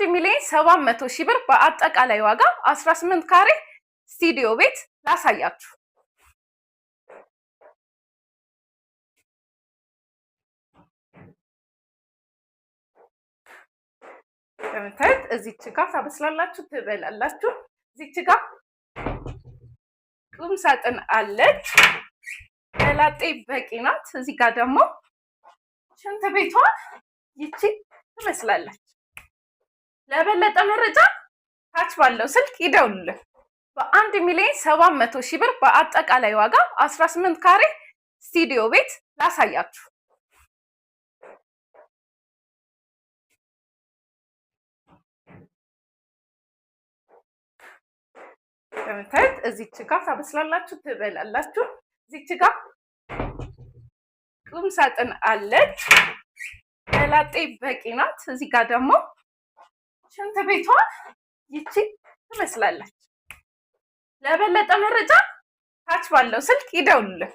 1,700,000 ብር በአጠቃላይ ዋጋ 18 ካሬ ስቱዲዮ ቤት ላሳያችሁ። እንደምታዩት እዚች ጋር ታበስላላችሁ፣ ትበላላችሁ። እዚች ጋር ቁም ሳጥን አለች፣ ለላጤ በቂ ናት። እዚህ ጋር ደግሞ ሽንት ቤቷ ይቺ ትመስላለች። ለበለጠ መረጃ ታች ባለው ስልክ ይደውሉልን። በ1,700,000 ብር በአጠቃላይ ዋጋ 18 ካሬ ስቱዲዮ ቤት ላሳያችሁ። እንደምታዩት እዚች ጋር ታበስላላችሁ፣ ትበላላችሁ። እዚች ጋር ቁም ሳጥን አለች፣ ለላጤ በቂ ናት። እዚህ ጋር ደግሞ ሽንት ቤቷ ይቺ ትመስላለች። ለበለጠ መረጃ ታች ባለው ስልክ ይደውሉልን።